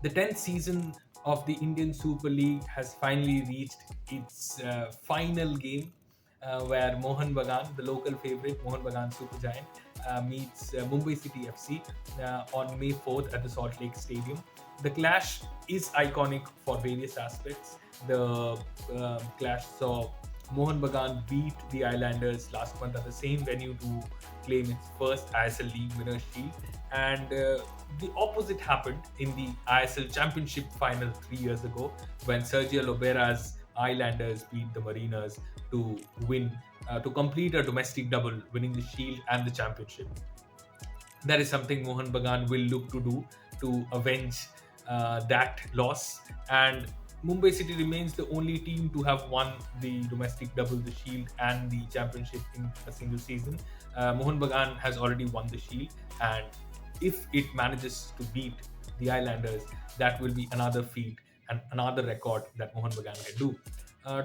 The 10th season of the Indian Super League has finally reached its final game, where Mohun Bagan, the local favorite Mohun Bagan Super Giant, meets Mumbai City FC on May 4th at the Salt Lake Stadium. The clash is iconic for various aspects. The clash saw Mohun Bagan beat the Islanders last month at the same venue to claim its first ISL League Winners' Shield, and the opposite happened in the ISL Championship final 3 years ago when Sergio Lobera's Islanders beat the Mariners to win to complete a domestic double, winning the Shield and the Championship. That is something Mohun Bagan will look to do to avenge that loss. And Mumbai City remains the only team to have won the domestic double, the Shield, and the Championship in a single season. Mohun Bagan has already won the Shield, and if it manages to beat the Islanders, that will be another feat and another record that Mohun Bagan can do.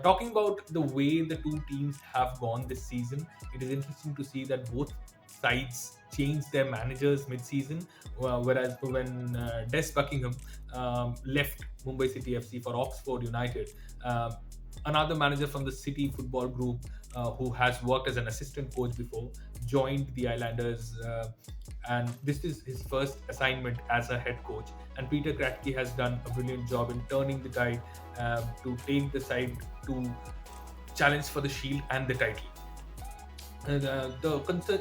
Talking about the way the two teams have gone this season, it is interesting to see that both sides changed their managers mid-season. Whereas when Des Buckingham left Mumbai City FC for Oxford United, another manager from the City Football Group, who has worked as an assistant coach before, joined the Islanders, and this is his first assignment as a head coach. And Peter Kratky has done a brilliant job in turning the tide to take the side to challenge for the Shield and the title.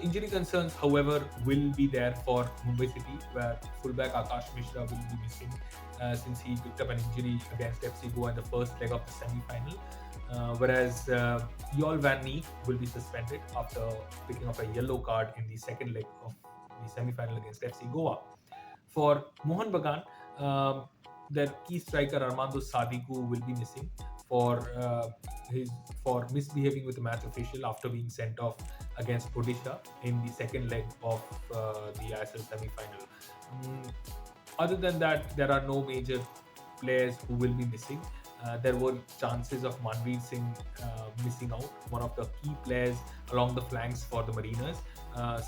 Injury concerns, however, will be there for Mumbai City, where fullback Akash Mishra will be missing since he picked up an injury against FC Goa in the first leg of the semi-final. Whereas Yol Van Neef will be suspended after picking up a yellow card in the second leg of the semi-final against FC Goa. For Mohun Bagan, their key striker Armando Sadiku will be missing for for misbehaving with the match official after being sent off against Odisha in the second leg of the ISL semi-final. Other than that, there are no major players who will be missing. There were chances of Manveer Singh missing out, one of the key players along the flanks for the Mariners,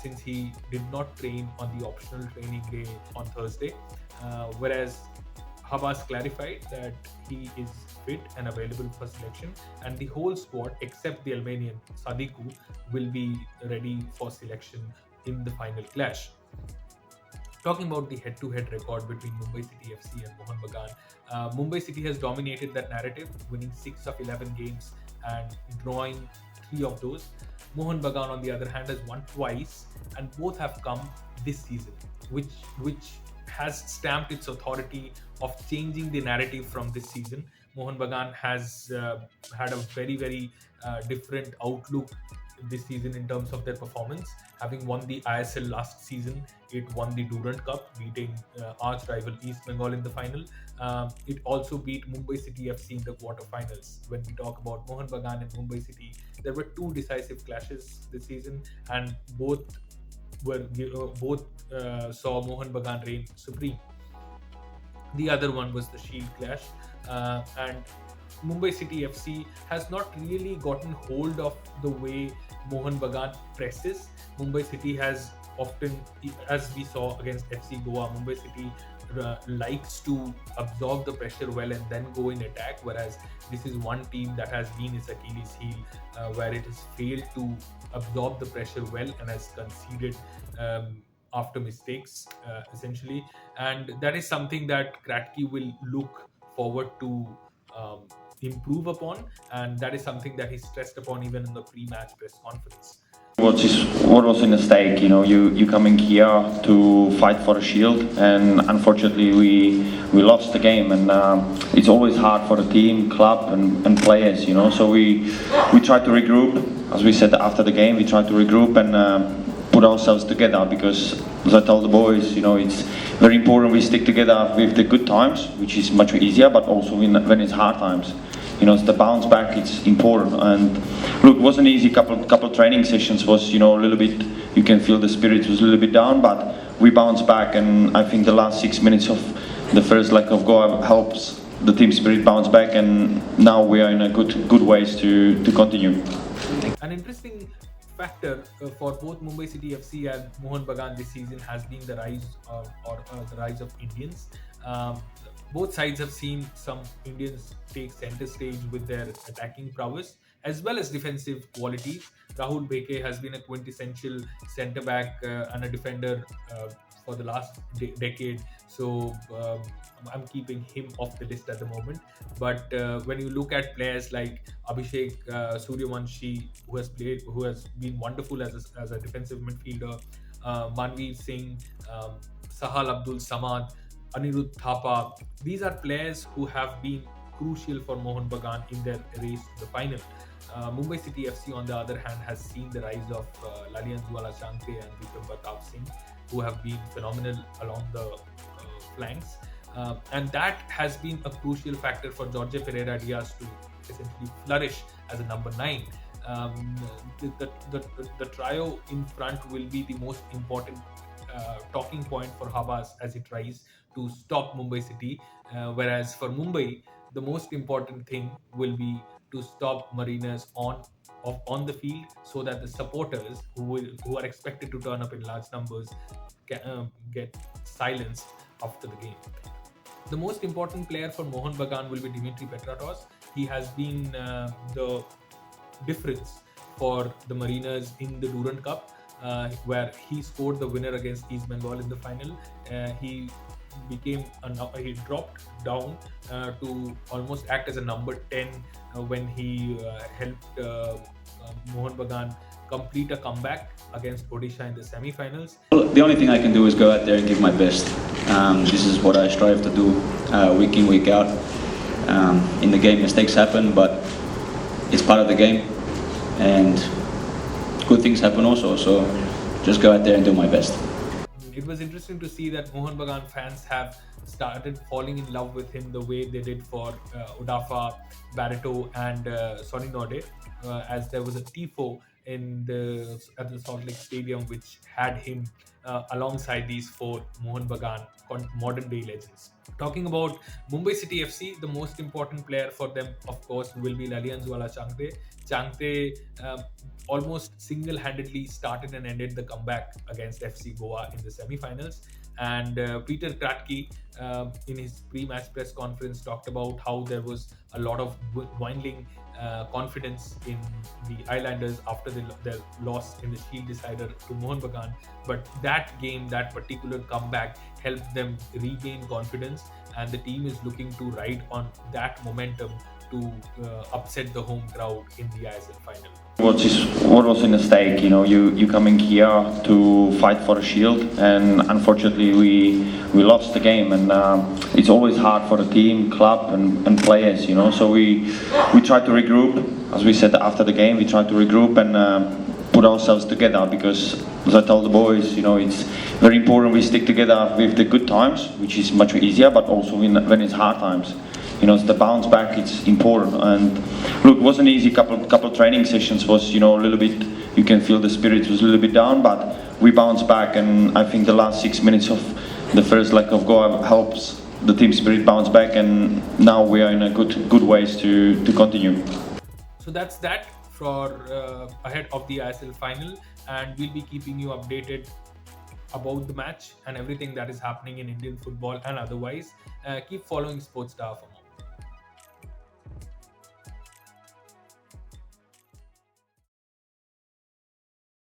since he did not train on the optional training day on Thursday. Whereas Habas clarified that he is fit and available for selection, and the whole squad except the Albanian Sadiku will be ready for selection in the final clash. Talking about the head-to-head record between Mumbai City FC and Mohun Bagan, Mumbai City has dominated that narrative, winning 6 of 11 games and drawing 3 of those. Mohun Bagan, on the other hand, has won twice, and both have come this season, which has stamped its authority of changing the narrative from this season. Mohun Bagan has had a very different outlook this season in terms of their performance. Having won the ISL last season, it won the Durand Cup, beating arch rival East Bengal in the final. It also beat Mumbai City FC in the quarterfinals. When we talk about Mohun Bagan and Mumbai City, there were 2 decisive clashes this season, and both saw Mohun Bagan reign supreme. The other one was the Shield clash, and Mumbai City FC has not really gotten hold of the way Mohun Bagan presses. Mumbai City has often, as we saw against FC Goa, Mumbai City likes to absorb the pressure well and then go in attack, whereas this is one team that has been its Achilles heel, where it has failed to absorb the pressure well and has conceded after mistakes, essentially. And that is something that Kratky will look forward to improve upon, and that is something that he stressed upon even in the pre-match press conference. What was in the stake? You coming here to fight for a shield, and unfortunately we lost the game, and it's always hard for the team, club, and players. So we try to regroup. As we said after the game, we try to regroup and put ourselves together, because, as I told the boys, it's very important we stick together with the good times, which is much easier, but also when it's hard times. The bounce back, it's important. And look, it wasn't easy. Couple training sessions was, a little bit, you can feel the spirit was a little bit down, but we bounced back, and I think the last 6 minutes of the first leg of goal helps the team spirit bounce back, and now we are in a good ways to continue. An interesting factor for both Mumbai City FC and Mohun Bagan this season has been the rise of Indians. Both sides have seen some Indians take center stage with their attacking prowess as well as defensive qualities. Rahul Beke has been a quintessential centre back and a defender for the last decade. So I'm keeping him off the list at the moment. But when you look at players like Abhishek Suryavanshi, who has been wonderful as a defensive midfielder, Manveer Singh, Sahal Abdul Samad, Anirudh Thapa. These are players who have been crucial for Mohun Bagan in their race to the final. Mumbai City FC, on the other hand, has seen the rise of Lalianzuala Changte and Vikram Pratap Singh, who have been phenomenal along the flanks. And that has been a crucial factor for Jorge Pereira Diaz to essentially flourish as a number 9. Um, the trio in front will be the most important talking point for Habas as he tries to stop Mumbai City. Whereas for Mumbai, the most important thing will be to stop Mariners on the field, so that the supporters who are expected to turn up in large numbers get silenced after the game. The most important player for Mohun Bagan will be Dimitri Petratos. He has been the difference for the Mariners in the Durand Cup, where he scored the winner against East Bengal in the final. He dropped down to almost act as a number 10 when he helped Mohun Bagan complete a comeback against Odisha in the semi-finals. The only thing I can do is go out there and give my best. This is what I strive to do week in, week out. In the game, mistakes happen, but it's part of the game, and good things happen also. So just go out there and do my best. It was interesting to see that Mohun Bagan fans have started falling in love with him the way they did for Udafa, Barreto, and Sonny Node, as there was a tifo at the Salt Lake Stadium which had him alongside these four Mohun Bagan modern day legends. Talking about Mumbai City FC, the most important player for them, of course, will be Lalianzuala Changte. Changte almost single-handedly started and ended the comeback against FC Goa in the semi-finals. And Peter Kratky, in his pre-match press conference, talked about how there was a lot of dwindling confidence in the Islanders after their loss in the Shield decider to Mohun Bagan. But that game, that particular comeback, helped them regain confidence, and the team is looking to ride on that momentum to upset the home crowd in the ISL final. What was in the stake? You coming here to fight for a shield, and unfortunately we lost the game, and it's always hard for the team, club, and players. So we tried to regroup, as we said after the game. We tried to regroup and put ourselves together, because, as I told the boys, it's very important we stick together with the good times, which is much easier, but also when it's hard times. The bounce back, it's important. And look, it wasn't easy. Couple training sessions was, a little bit, you can feel the spirit was a little bit down, but we bounced back, and I think the last 6 minutes of the first leg of goal helps the team spirit bounce back, and now we are in a good ways to continue. So that's that for ahead of the ISL final, and we'll be keeping you updated about the match and everything that is happening in Indian football and otherwise. Keep following Sportstar.